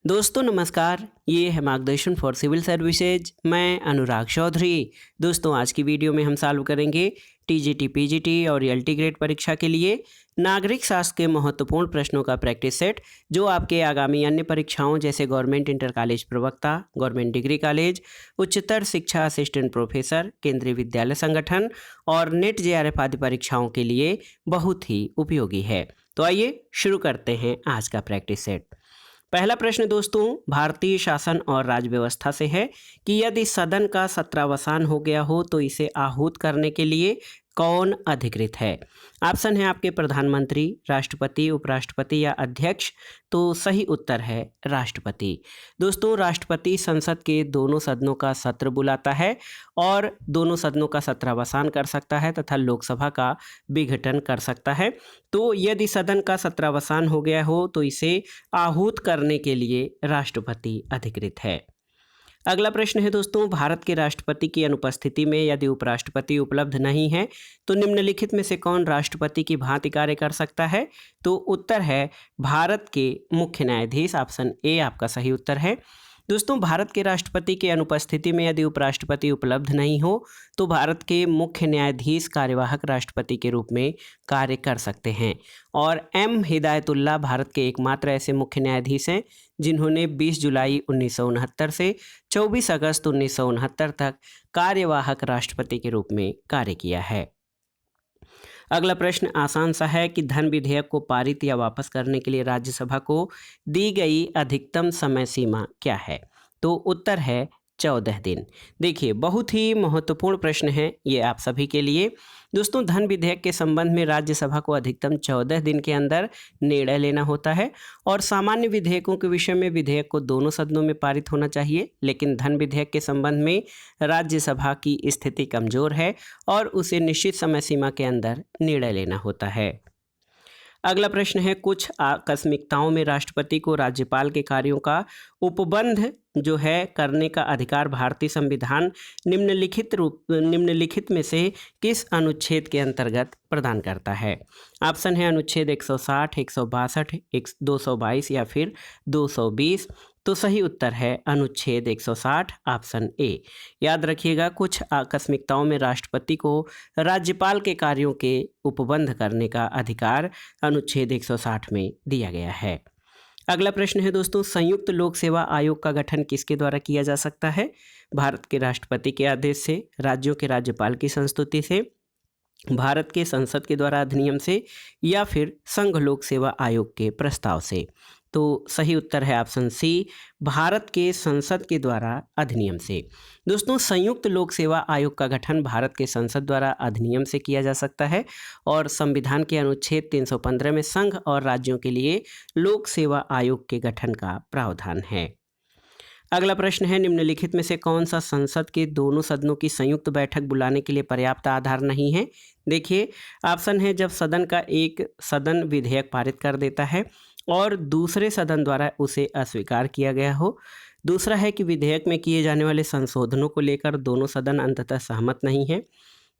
दोस्तों नमस्कार, ये है मार्गदर्शन फॉर सिविल सर्विसेज। मैं अनुराग चौधरी। दोस्तों आज की वीडियो में हम सॉल्व करेंगे टीजीटी, पीजीटी और एलटी ग्रेड परीक्षा के लिए नागरिक शास्त्र के महत्वपूर्ण प्रश्नों का प्रैक्टिस सेट, जो आपके आगामी अन्य परीक्षाओं जैसे गवर्नमेंट इंटर कॉलेज प्रवक्ता, गवर्नमेंट डिग्री कॉलेज, उच्चतर शिक्षा असिस्टेंट प्रोफेसर, केंद्रीय विद्यालय संगठन और नेट जेआरएफ आदि परीक्षाओं के लिए बहुत ही उपयोगी है। तो आइए शुरू करते हैं आज का प्रैक्टिस सेट। पहला प्रश्न दोस्तों भारतीय शासन और राज व्यवस्था से है कि यदि सदन का सत्रावसान हो गया हो तो इसे आहूत करने के लिए कौन अधिकृत है। ऑप्शन है आपके प्रधानमंत्री, राष्ट्रपति, उपराष्ट्रपति या अध्यक्ष। तो सही उत्तर है राष्ट्रपति। दोस्तों राष्ट्रपति संसद के दोनों सदनों का सत्र बुलाता है और दोनों सदनों का सत्रावसान कर सकता है तथा लोकसभा का विघटन कर सकता है। तो यदि सदन का सत्रावसान हो गया हो तो इसे आहूत करने के लिए राष्ट्रपति अधिकृत है। अगला प्रश्न है दोस्तों भारत के राष्ट्रपति की अनुपस्थिति में यदि उपराष्ट्रपति उपलब्ध नहीं है तो निम्नलिखित में से कौन राष्ट्रपति की भांति कार्य कर सकता है। तो उत्तर है भारत के मुख्य न्यायाधीश। ऑप्शन ए आपका सही उत्तर है। दोस्तों भारत के राष्ट्रपति के अनुपस्थिति में यदि उपराष्ट्रपति उपलब्ध नहीं हो तो भारत के मुख्य न्यायाधीश कार्यवाहक राष्ट्रपति के रूप में कार्य कर सकते हैं और एम हिदायतुल्लाह भारत के एकमात्र ऐसे मुख्य न्यायाधीश हैं जिन्होंने 20 जुलाई 1969 से 24 अगस्त 1969 तक कार्यवाहक राष्ट्रपति के रूप में कार्य किया है। अगला प्रश्न आसान सा है कि धन विधेयक को पारित या वापस करने के लिए राज्यसभा को दी गई अधिकतम समय सीमा क्या है। तो उत्तर है 14 दिन। देखिए बहुत ही महत्वपूर्ण प्रश्न है ये आप सभी के लिए। दोस्तों धन विधेयक के संबंध में राज्यसभा को अधिकतम 14 दिन के अंदर निर्णय लेना होता है और सामान्य विधेयकों के विषय में विधेयक को दोनों सदनों में पारित होना चाहिए, लेकिन धन विधेयक के संबंध में राज्यसभा की स्थिति कमजोर है और उसे निश्चित समय सीमा के अंदर निर्णय लेना होता है। अगला प्रश्न है कुछ आकस्मिकताओं में राष्ट्रपति को राज्यपाल के कार्यों का उपबंध जो है करने का अधिकार भारतीय संविधान निम्नलिखित में से किस अनुच्छेद के अंतर्गत प्रदान करता है। ऑप्शन है अनुच्छेद 160, 162, 222 या फिर 220। तो सही उत्तर है अनुच्छेद 160, ऑप्शन ए। याद रखिएगा कुछ आकस्मिकताओं में राष्ट्रपति को राज्यपाल के कार्यों के उपबंध करने का अधिकार अनुच्छेद 160 में दिया गया है। अगला प्रश्न है दोस्तों संयुक्त लोक सेवा आयोग का गठन किसके द्वारा किया जा सकता है। भारत के राष्ट्रपति के आदेश से, राज्यों के राज्यपाल की संस्तुति से, भारत के संसद के द्वारा अधिनियम से या फिर संघ लोक सेवा आयोग के प्रस्ताव से। तो सही उत्तर है ऑप्शन सी, भारत के संसद के द्वारा अधिनियम से। दोस्तों संयुक्त लोक सेवा आयोग का गठन भारत के संसद द्वारा अधिनियम से किया जा सकता है और संविधान के अनुच्छेद 315 में संघ और राज्यों के लिए लोक सेवा आयोग के गठन का प्रावधान है। अगला प्रश्न है निम्नलिखित में से कौन सा संसद के दोनों सदनों की संयुक्त बैठक बुलाने के लिए पर्याप्त आधार नहीं है। देखिए ऑप्शन है जब सदन का एक सदन विधेयक पारित कर देता है और दूसरे सदन द्वारा उसे अस्वीकार किया गया हो। दूसरा है कि विधेयक में किए जाने वाले संशोधनों को लेकर दोनों सदन अंततः सहमत नहीं है।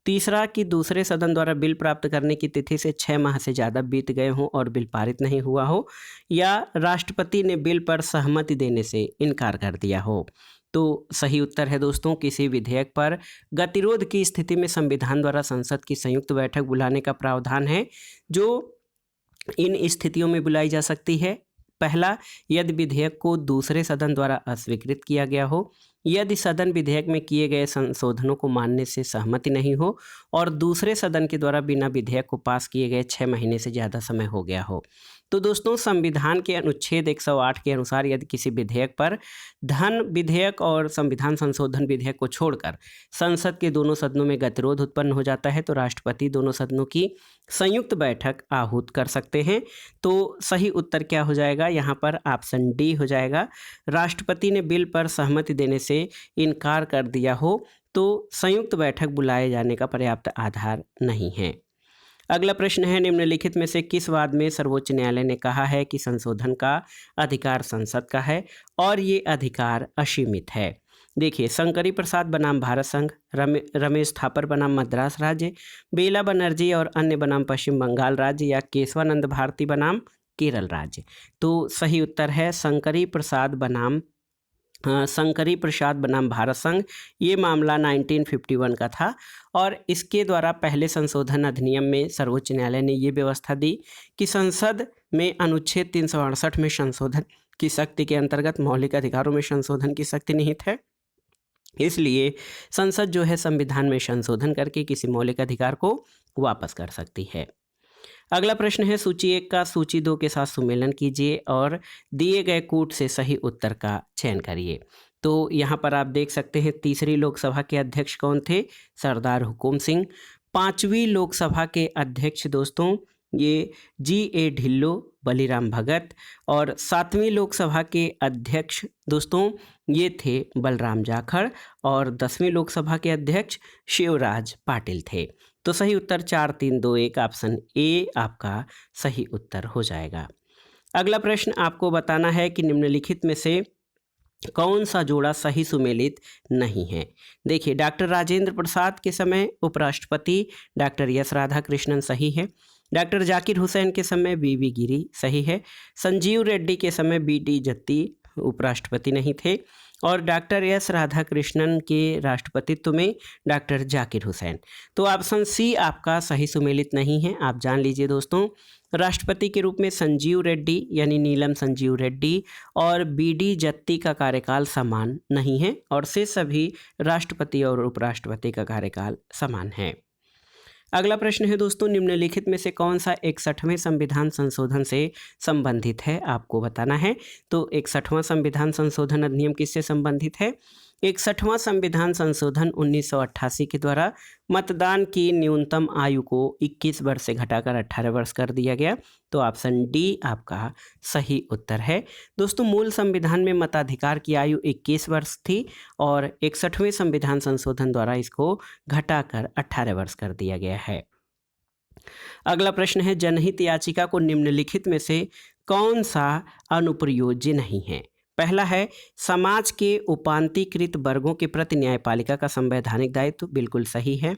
तीसरा कि दूसरे सदन द्वारा बिल प्राप्त करने की तिथि से 6 माह से ज़्यादा बीत गए हों और बिल पारित नहीं हुआ हो, या राष्ट्रपति ने बिल पर सहमति देने से इनकार कर दिया हो। तो सही उत्तर है दोस्तों किसी विधेयक पर गतिरोध की स्थिति में संविधान द्वारा संसद की संयुक्त बैठक बुलाने का प्रावधान है, जो इन स्थितियों में बुलाई जा सकती है। पहला, यदि विधेयक को दूसरे सदन द्वारा अस्वीकृत किया गया हो, यदि सदन विधेयक में किए गए संशोधनों को मानने से सहमति नहीं हो और दूसरे सदन के द्वारा बिना विधेयक को पास किए गए 6 महीने से ज़्यादा समय हो गया हो। तो दोस्तों संविधान के अनुच्छेद 108 के अनुसार यदि किसी विधेयक पर धन विधेयक और संविधान संशोधन विधेयक को छोड़कर संसद के दोनों सदनों में गतिरोध उत्पन्न हो जाता है तो राष्ट्रपति दोनों सदनों की संयुक्त बैठक आहूत कर सकते हैं। तो सही उत्तर क्या हो जाएगा यहाँ पर, ऑप्शन डी हो जाएगा। राष्ट्रपति ने बिल पर सहमति देने से इनकार कर दिया हो तो संयुक्त बैठक बुलाए जाने का पर्याप्त आधार नहीं है। अगला प्रश्न है निम्नलिखित में से किस वाद में सर्वोच्च न्यायालय ने कहा है कि संशोधन का अधिकार संसद का है और ये अधिकार असीमित है। देखिए शंकरी प्रसाद बनाम भारत संघ, रमेश थापर बनाम मद्रास राज्य, बेला बनर्जी और अन्य बनाम पश्चिम बंगाल राज्य, या केशवानंद भारती बनाम केरल राज्य। तो सही उत्तर है शंकरी प्रसाद बनाम भारत संघ। ये मामला 1951 का था और इसके द्वारा पहले संशोधन अधिनियम में सर्वोच्च न्यायालय ने ये व्यवस्था दी कि संसद में अनुच्छेद 368 में संशोधन की शक्ति के अंतर्गत मौलिक अधिकारों में संशोधन की शक्ति निहित है, इसलिए संसद जो है संविधान में संशोधन करके किसी मौलिक अधिकार को वापस कर सकती है। अगला प्रश्न है सूची 1 का सूची 2 के साथ सुमेलन कीजिए और दिए गए कूट से सही उत्तर का चयन करिए। तो यहाँ पर आप देख सकते हैं तीसरी लोकसभा के अध्यक्ष कौन थे? सरदार हुकुम सिंह। पांचवी लोकसभा के अध्यक्ष दोस्तों ये G.A. ढिल्लो, बलीराम भगत। और सातवीं लोकसभा के अध्यक्ष दोस्तों ये थे बलराम जाखड़ और 10वीं लोकसभा के अध्यक्ष शिवराज पाटिल थे। तो सही उत्तर 4, 3, 2, 1 ऑप्शन ए आपका सही उत्तर हो जाएगा। अगला प्रश्न आपको बताना है कि निम्नलिखित में से कौन सा जोड़ा सही सुमेलित नहीं है। देखिए, डॉक्टर राजेंद्र प्रसाद के समय उपराष्ट्रपति डॉक्टर एस राधाकृष्णन सही है। डॉक्टर जाकिर हुसैन के समय वी गिरी सही है। संजीव रेड्डी के समय B.D. जत्ती उपराष्ट्रपति नहीं थे और डॉक्टर एस राधाकृष्णन के राष्ट्रपतित्व में डॉक्टर जाकिर हुसैन। तो ऑप्शन सी आपका सही सुमेलित नहीं है। आप जान लीजिए दोस्तों, राष्ट्रपति के रूप में संजीव रेड्डी यानी नीलम संजीव रेड्डी और B.D. जत्ती का कार्यकाल समान नहीं है और से सभी राष्ट्रपति और उपराष्ट्रपति का कार्यकाल समान है। अगला प्रश्न है दोस्तों, निम्नलिखित में से कौन सा 61वें संविधान संशोधन से संबंधित है, आपको बताना है। तो 61वां संविधान संशोधन अधिनियम किससे संबंधित है? 61वां संविधान संशोधन 1988 के द्वारा मतदान की न्यूनतम आयु को 21 वर्ष से घटाकर 18 वर्ष कर दिया गया। तो ऑप्शन डी आपका सही उत्तर है। दोस्तों, मूल संविधान में मताधिकार की आयु 21 वर्ष थी और 61वें संविधान संशोधन द्वारा इसको घटाकर 18 वर्ष कर दिया गया है। अगला प्रश्न है, जनहित याचिका को निम्नलिखित में से कौन सा अनुप्रयोज्य नहीं है? पहला है समाज के उपांतीकृत वर्गों के प्रति न्यायपालिका का संवैधानिक दायित्व, बिल्कुल सही है।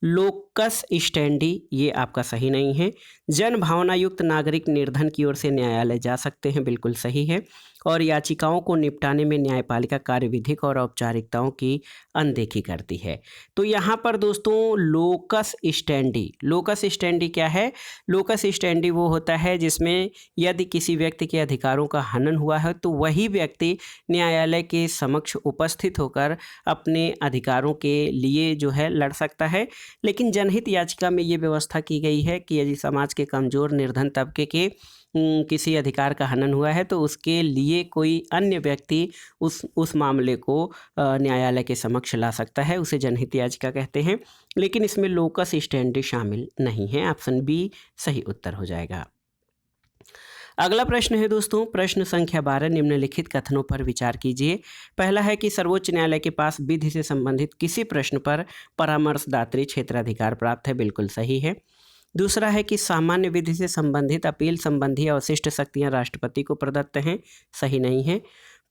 लोकस स्टैंडी ये आपका सही नहीं है। जन भावना युक्त नागरिक निर्धन की ओर से न्यायालय जा सकते हैं, बिल्कुल सही है। और याचिकाओं को निपटाने में न्यायपालिका कार्यविधिक और औपचारिकताओं की अनदेखी करती है। तो यहाँ पर दोस्तों लोकस स्टैंडी क्या है? लोकस स्टैंडी वो होता है जिसमें यदि किसी व्यक्ति के अधिकारों का हनन हुआ है तो वही व्यक्ति न्यायालय के समक्ष उपस्थित होकर अपने अधिकारों के लिए जो है लड़ सकता है। लेकिन जनहित याचिका में ये व्यवस्था की गई है कि यदि समाज के कमज़ोर निर्धन तबके के किसी अधिकार का हनन हुआ है तो उसके लिए कोई अन्य व्यक्ति उस मामले को न्यायालय के समक्ष ला सकता है, उसे जनहित याचिका कहते हैं। लेकिन इसमें लोकस स्टैंडी शामिल नहीं है। ऑप्शन बी सही उत्तर हो जाएगा। अगला प्रश्न है दोस्तों, प्रश्न संख्या 12, निम्नलिखित कथनों पर विचार कीजिए। पहला है कि सर्वोच्च न्यायालय के पास विधि से संबंधित किसी प्रश्न पर परामर्शदात्री क्षेत्राधिकार प्राप्त है, बिल्कुल सही है। दूसरा है कि सामान्य विधि से संबंधित अपील संबंधी अवशिष्ट शक्तियां राष्ट्रपति को प्रदत्त हैं, सही नहीं है।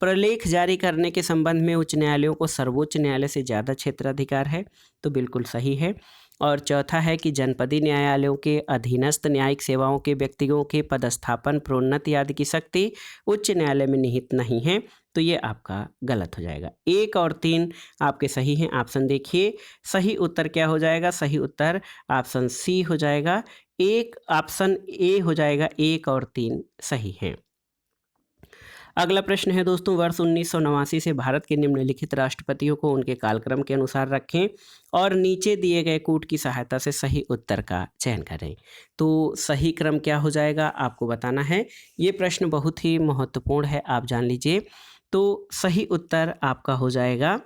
प्रलेख जारी करने के संबंध में उच्च न्यायालयों को सर्वोच्च न्यायालय से ज़्यादा क्षेत्राधिकार है, तो बिल्कुल सही है। और चौथा है कि जनपदीय न्यायालयों के अधीनस्थ न्यायिक सेवाओं के व्यक्तियों के पदस्थापन, प्रोन्नति आदि की शक्ति उच्च न्यायालय में निहित नहीं है, तो ये आपका गलत हो जाएगा। 1 और 3 आपके सही हैं। ऑप्शन देखिए, सही उत्तर क्या हो जाएगा? सही उत्तर ऑप्शन सी हो जाएगा। ऑप्शन ए हो जाएगा, 1 और 3 सही हैं। अगला प्रश्न है दोस्तों, वर्ष 1989 से भारत के निम्नलिखित राष्ट्रपतियों को उनके कालक्रम के अनुसार रखें और नीचे दिए गए कूट की सहायता से सही उत्तर का चयन करें। तो सही क्रम क्या हो जाएगा आपको बताना है। ये प्रश्न बहुत ही महत्वपूर्ण है, आप जान लीजिए। तो सही उत्तर आपका हो जाएगा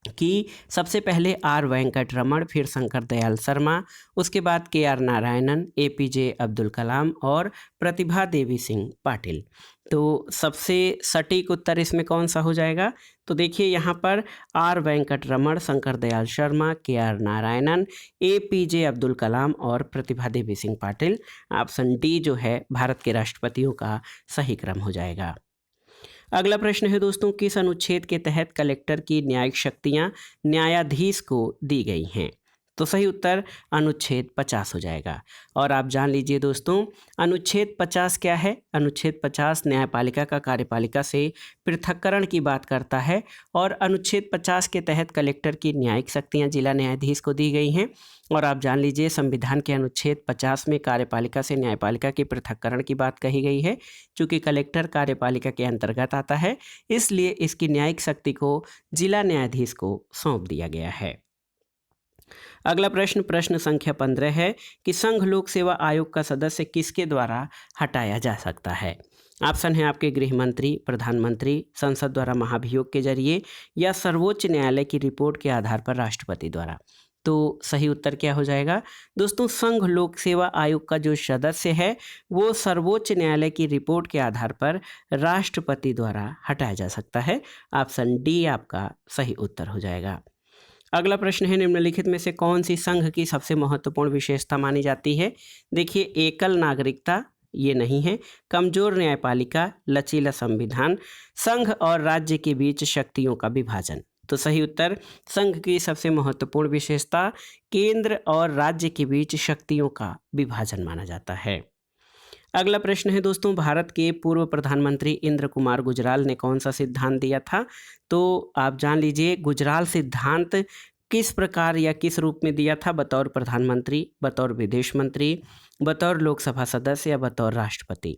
कि सबसे पहले आर वेंकट रमण, फिर शंकर दयाल शर्मा, उसके बाद KR नारायणन, APJ अब्दुल कलाम और प्रतिभा देवी सिंह पाटिल। तो सबसे सटीक उत्तर इसमें कौन सा हो जाएगा? तो देखिए यहाँ पर R Venkataraman, Shankar Dayal Sharma, KR Narayanan, APJ Abdul Kalam और प्रतिभा देवी सिंह पाटिल। ऑप्शन डी जो है भारत के राष्ट्रपतियों का सही क्रम हो जाएगा। अगला प्रश्न है दोस्तों, किस अनुच्छेद के तहत कलेक्टर की न्यायिक शक्तियां न्यायाधीश को दी गई हैं? तो सही उत्तर अनुच्छेद 50 हो जाएगा। और आप जान लीजिए दोस्तों, अनुच्छेद 50 क्या है। अनुच्छेद 50 न्यायपालिका का कार्यपालिका से पृथक्करण की बात करता है और अनुच्छेद 50 के तहत कलेक्टर की न्यायिक शक्तियां जिला न्यायाधीश को दी गई हैं। और आप जान लीजिए, संविधान के अनुच्छेद 50 में कार्यपालिका से न्यायपालिका के पृथक्करण की बात कही गई है। चूँकि कलेक्टर कार्यपालिका के अंतर्गत आता है, इसलिए इसकी न्यायिक शक्ति को जिला न्यायाधीश को सौंप दिया गया है। अगला प्रश्न, प्रश्न संख्या 15 है कि संघ लोक सेवा आयोग का सदस्य किसके द्वारा हटाया जा सकता है। ऑप्शन है आपके गृह मंत्री, प्रधानमंत्री, संसद द्वारा महाभियोग के जरिए या सर्वोच्च न्यायालय की रिपोर्ट के आधार पर राष्ट्रपति द्वारा। तो सही उत्तर क्या हो जाएगा दोस्तों, संघ लोक सेवा आयोग का जो सदस्य है वो सर्वोच्च न्यायालय की रिपोर्ट के आधार पर राष्ट्रपति द्वारा हटाया जा सकता है। ऑप्शन डी आपका सही उत्तर हो जाएगा। अगला प्रश्न है, निम्नलिखित में से कौन सी संघ की सबसे महत्वपूर्ण विशेषता मानी जाती है। देखिए, एकल नागरिकता ये नहीं है, कमजोर न्यायपालिका, लचीला संविधान, संघ और राज्य के बीच शक्तियों का विभाजन। तो सही उत्तर, संघ की सबसे महत्वपूर्ण विशेषता केंद्र और राज्य के बीच शक्तियों का विभाजन माना जाता है। अगला प्रश्न है दोस्तों, भारत के पूर्व प्रधानमंत्री इंद्र कुमार गुजराल ने कौन सा सिद्धांत दिया था। तो आप जान लीजिए, गुजराल सिद्धांत किस प्रकार या किस रूप में दिया था, बतौर प्रधानमंत्री, बतौर विदेश मंत्री, बतौर लोकसभा सदस्य या बतौर राष्ट्रपति।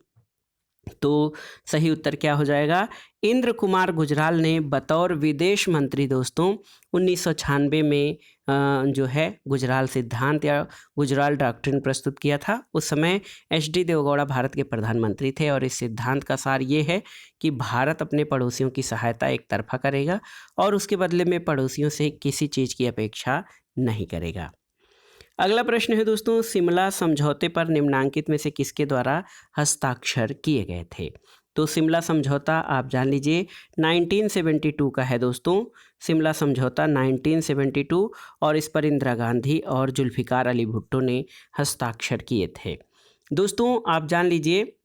तो सही उत्तर क्या हो जाएगा, इंद्र कुमार गुजराल ने बतौर विदेश मंत्री दोस्तों 1996 में जो है गुजराल सिद्धांत या गुजराल डॉक्ट्रिन प्रस्तुत किया था। उस समय HD देवगौड़ा भारत के प्रधानमंत्री थे और इस सिद्धांत का सार ये है कि भारत अपने पड़ोसियों की सहायता एक तरफा करेगा और उसके बदले में पड़ोसियों से किसी चीज़ की अपेक्षा नहीं करेगा। अगला प्रश्न है दोस्तों, शिमला समझौते पर निम्नांकित में से किसके द्वारा हस्ताक्षर किए गए थे। तो शिमला समझौता आप जान लीजिए 1972 का है दोस्तों। शिमला समझौता 1972 और इस पर इंदिरा गांधी और जुल्फिकार अली भुट्टो ने हस्ताक्षर किए थे। दोस्तों आप जान लीजिए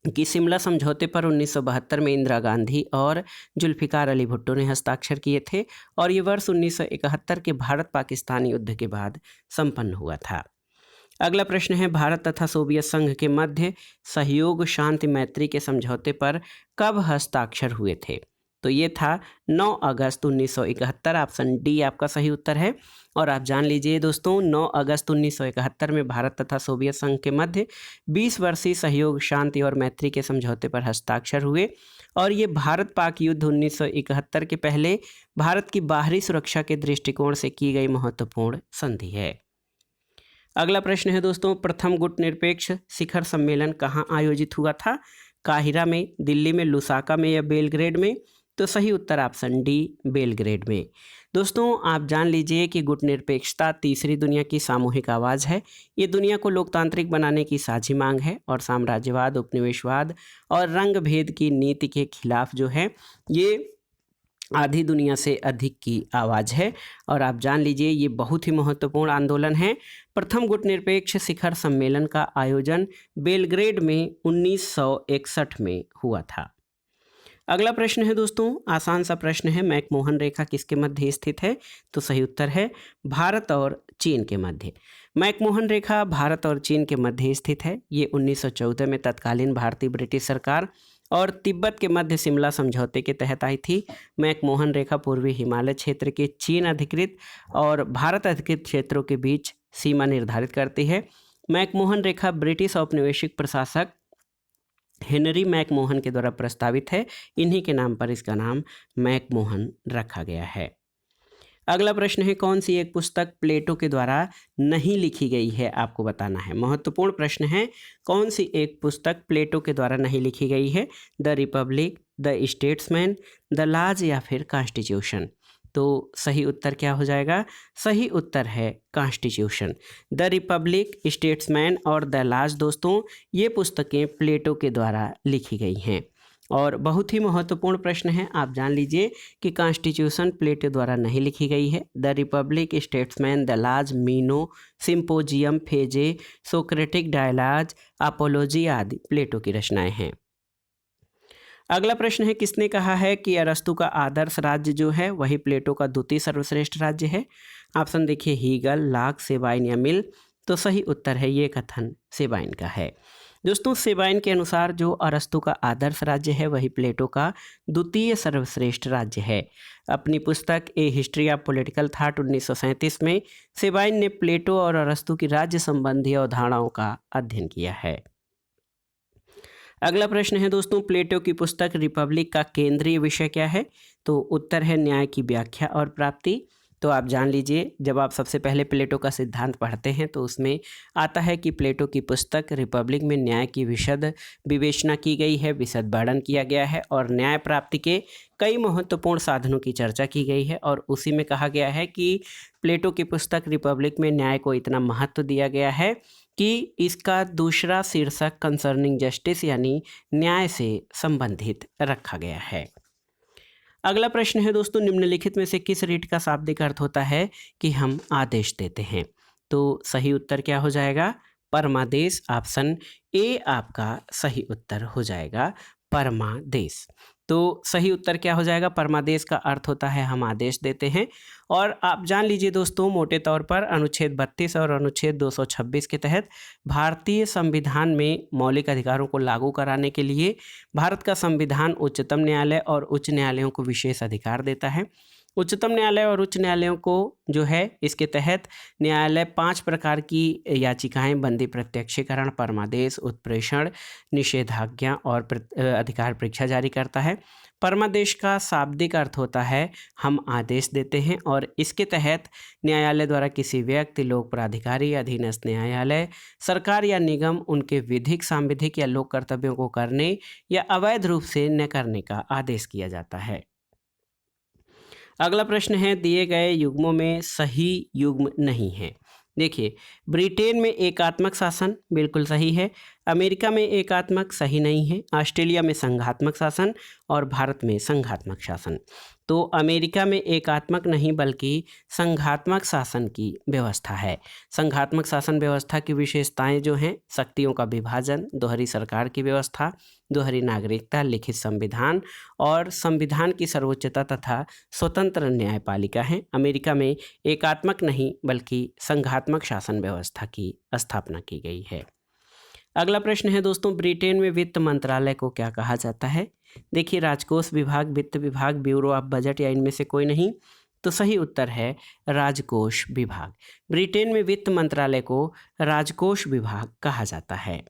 कि शिमला समझौते पर 1972 में इंदिरा गांधी और जुल्फिकार अली भुट्टो ने हस्ताक्षर किए थे और ये वर्ष 1971 के भारत पाकिस्तान युद्ध के बाद संपन्न हुआ था। अगला प्रश्न है, भारत तथा सोवियत संघ के मध्य सहयोग शांति मैत्री के समझौते पर कब हस्ताक्षर हुए थे। तो ये था 9 अगस्त 1971। ऑप्शन डी आपका सही उत्तर है। और आप जान लीजिए दोस्तों, 9 अगस्त 1971 में भारत तथा सोवियत संघ के मध्य 20 वर्षीय सहयोग शांति और मैत्री के समझौते पर हस्ताक्षर हुए और ये भारत पाक युद्ध 1971 के पहले भारत की बाहरी सुरक्षा के दृष्टिकोण से की गई महत्वपूर्ण संधि है। अगला प्रश्न है दोस्तों, प्रथम गुट निरपेक्ष शिखर सम्मेलन कहाँ आयोजित हुआ था। काहिरा में, दिल्ली में, लुसाका में या बेलग्रेड में। तो सही उत्तर ऑप्शन डी बेलग्रेड में। दोस्तों आप जान लीजिए कि गुट निरपेक्षता तीसरी दुनिया की सामूहिक आवाज़ है। ये दुनिया को लोकतांत्रिक बनाने की साझी मांग है और साम्राज्यवाद, उपनिवेशवाद और रंग भेद की नीति के खिलाफ जो है ये आधी दुनिया से अधिक की आवाज़ है। और आप जान लीजिए ये बहुत ही महत्वपूर्ण आंदोलन है। प्रथम गुट निरपेक्ष शिखर सम्मेलन का आयोजन बेलग्रेड में 1961 में हुआ था। अगला प्रश्न है दोस्तों, आसान सा प्रश्न है, मैकमोहन रेखा किसके मध्य स्थित है। तो सही उत्तर है भारत और चीन के मध्य। मैकमोहन रेखा भारत और चीन के मध्य स्थित है। ये 1914 में तत्कालीन भारतीय ब्रिटिश सरकार और तिब्बत के मध्य शिमला समझौते के तहत आई थी। मैकमोहन रेखा पूर्वी हिमालय क्षेत्र के चीन अधिकृत और भारत अधिकृत क्षेत्रों के बीच सीमा निर्धारित करती है। मैकमोहन रेखा ब्रिटिश औपनिवेशिक प्रशासक हेनरी मैकमोहन के द्वारा प्रस्तावित है। इन्हीं के नाम पर इसका नाम मैकमोहन रखा गया है। अगला प्रश्न है, कौन सी एक पुस्तक प्लेटो के द्वारा नहीं लिखी गई है, आपको बताना है। महत्वपूर्ण प्रश्न है, कौन सी एक पुस्तक प्लेटो के द्वारा नहीं लिखी गई है। The Republic, the statesman, the लाज या फिर कॉन्स्टिट्यूशन। तो सही उत्तर क्या हो जाएगा, सही उत्तर है कॉन्स्टिट्यूशन। द रिपब्लिक, स्टेट्समैन और द लाज दोस्तों ये पुस्तकें प्लेटो के द्वारा लिखी गई हैं। और बहुत ही महत्वपूर्ण प्रश्न है, आप जान लीजिए कि कॉन्स्टिट्यूशन प्लेटो द्वारा नहीं लिखी गई है। द रिपब्लिक, स्टेट्समैन, द लाज, मीनो, सिंपोजियम, फेजे, सोक्रेटिक डायलॉग, अपोलॉजी आदि प्लेटो की रचनाएं हैं। अगला प्रश्न है, किसने कहा है कि अरस्तु का आदर्श राज्य जो है वही प्लेटो का द्वितीय सर्वश्रेष्ठ राज्य है? ऑप्शन देखिए हीगल, लाक, सेबाइन या मिल। तो सही उत्तर है ये कथन सेबाइन का है। दोस्तों सेबाइन के अनुसार जो अरस्तु का आदर्श राज्य है वही प्लेटो का द्वितीय सर्वश्रेष्ठ राज्य है। अपनी पुस्तक ए हिस्ट्री ऑफ पॉलिटिकल थॉट 1937 में सेबाइन ने प्लेटो और अरस्तु की राज्य संबंधी अवधारणाओं का अध्ययन किया है। अगला प्रश्न है दोस्तों, प्लेटो की पुस्तक रिपब्लिक का केंद्रीय विषय क्या है? तो उत्तर है न्याय की व्याख्या और प्राप्ति। तो आप जान लीजिए, जब आप सबसे पहले प्लेटो का सिद्धांत पढ़ते हैं तो उसमें आता है कि प्लेटो की पुस्तक रिपब्लिक में न्याय की विशद विवेचना की गई है, विशद वर्णन किया गया है और न्याय प्राप्ति के कई महत्वपूर्ण साधनों की चर्चा की गई है। और उसी में कहा गया है कि प्लेटो की पुस्तक रिपब्लिक में न्याय को इतना महत्व दिया गया है कि इसका दूसरा शीर्षक कंसर्निंग जस्टिस यानी न्याय से संबंधित रखा गया है। अगला प्रश्न है दोस्तों, निम्नलिखित में से किस रीट का शाब्दिक अर्थ होता है कि हम आदेश देते हैं? तो सही उत्तर क्या हो जाएगा? परमादेश। ऑप्शन ए आपका सही उत्तर हो जाएगा, परमादेश। तो सही उत्तर क्या हो जाएगा? परमादेश का अर्थ होता है हम आदेश देते हैं। और आप जान लीजिए दोस्तों, मोटे तौर पर अनुच्छेद 32 और अनुच्छेद 226 के तहत भारतीय संविधान में मौलिक अधिकारों को लागू कराने के लिए भारत का संविधान उच्चतम न्यायालय और उच्च न्यायालयों को विशेष अधिकार देता है। उच्चतम न्यायालय और उच्च न्यायालयों को जो है इसके तहत न्यायालय 5 प्रकार की याचिकाएं बंदी प्रत्यक्षीकरण, परमादेश, उत्प्रेषण, निषेधाज्ञा और अधिकार परीक्षा जारी करता है। परमादेश का शाब्दिक अर्थ होता है हम आदेश देते हैं और इसके तहत न्यायालय द्वारा किसी व्यक्ति, लोक प्राधिकारी, अधीनस्थ न्यायालय, सरकार या निगम उनके विधिक, सांविधिक या लोक कर्तव्यों को करने या अवैध रूप से न करने का आदेश किया जाता है। अगला प्रश्न है, दिए गए युग्मों में सही युग्म नहीं है। देखिए, ब्रिटेन में एकात्मक शासन बिल्कुल सही है, अमेरिका में एकात्मक सही नहीं है, ऑस्ट्रेलिया में संघात्मक शासन और भारत में संघात्मक शासन। तो अमेरिका में एकात्मक नहीं बल्कि संघात्मक शासन की व्यवस्था है। संघात्मक शासन व्यवस्था की विशेषताएं जो हैं, शक्तियों का विभाजन, दोहरी सरकार की व्यवस्था, दोहरी नागरिकता, लिखित संविधान और संविधान की सर्वोच्चता तथा स्वतंत्र न्यायपालिका हैं। अमेरिका में एकात्मक नहीं बल्कि संघात्मक शासन व्यवस्था की स्थापना की गई है। अगला प्रश्न है दोस्तों, ब्रिटेन में वित्त मंत्रालय को क्या कहा जाता है? देखिए, राजकोष विभाग, वित्त विभाग, ब्यूरो ऑफ बजट या इनमें से कोई नहीं। तो सही उत्तर है राजकोष विभाग। ब्रिटेन में वित्त मंत्रालय को राजकोष विभाग कहा जाता है।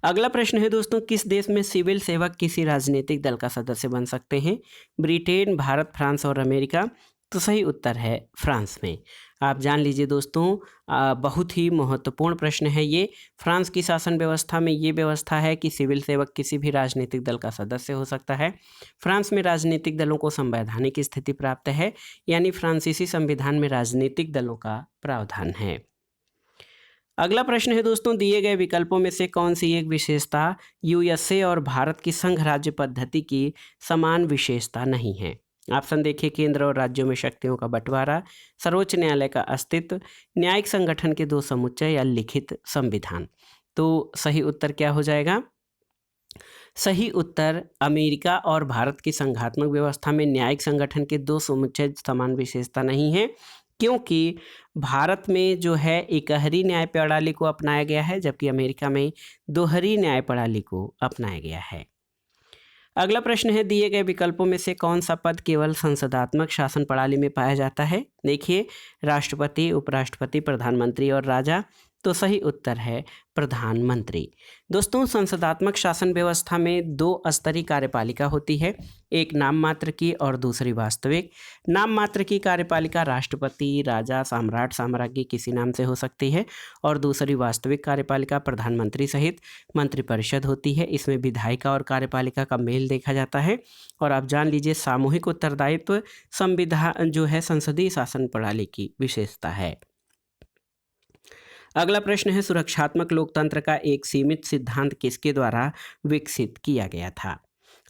अगला प्रश्न है दोस्तों, किस देश में सिविल सेवक किसी राजनीतिक दल का सदस्य बन सकते हैं? ब्रिटेन, भारत, फ्रांस और अमेरिका। तो सही उत्तर है फ्रांस में। आप जान लीजिए दोस्तों, बहुत ही महत्वपूर्ण प्रश्न है ये। फ्रांस की शासन व्यवस्था में ये व्यवस्था है कि सिविल सेवक किसी भी राजनीतिक दल का सदस्य हो सकता है। फ्रांस में राजनीतिक दलों को संवैधानिक स्थिति प्राप्त है, यानी फ्रांसीसी संविधान में राजनीतिक दलों का प्रावधान है। अगला प्रश्न है दोस्तों, दिए गए विकल्पों में से कौन सी एक विशेषता यूएसए और भारत की संघ राज्य पद्धति की समान विशेषता नहीं है? ऑप्शन देखिए, केंद्र और राज्यों में शक्तियों का बंटवारा, सर्वोच्च न्यायालय का अस्तित्व, न्यायिक संगठन के 2 समुच्चय या लिखित संविधान। तो सही उत्तर क्या हो जाएगा? सही उत्तर अमेरिका और भारत की संघात्मक व्यवस्था में न्यायिक संगठन के 2 समुच्चय समान विशेषता नहीं है, क्योंकि भारत में जो है इकहरी न्याय प्रणाली को अपनाया गया है, जबकि अमेरिका में दोहरी न्याय प्रणाली को अपनाया गया है। अगला प्रश्न है, दिए गए विकल्पों में से कौन सा पद केवल संसदात्मक शासन प्रणाली में पाया जाता है? देखिए, राष्ट्रपति, उपराष्ट्रपति, प्रधानमंत्री और राजा। तो सही उत्तर है प्रधानमंत्री। दोस्तों, संसदात्मक शासन व्यवस्था में 2 स्तरीय कार्यपालिका होती है, एक नाम मात्र की और दूसरी वास्तविक। नाम मात्र की कार्यपालिका राष्ट्रपति, राजा, सम्राट, साम्राज्ञी किसी नाम से हो सकती है और दूसरी वास्तविक कार्यपालिका प्रधानमंत्री सहित मंत्रिपरिषद होती है। इसमें विधायिका और कार्यपालिका का मेल देखा जाता है। और आप जान लीजिए, सामूहिक उत्तरदायित्व संविधान जो है संसदीय शासन प्रणाली की विशेषता है। अगला प्रश्न है, सुरक्षात्मक लोकतंत्र का एक सीमित सिद्धांत किसके द्वारा विकसित किया गया था?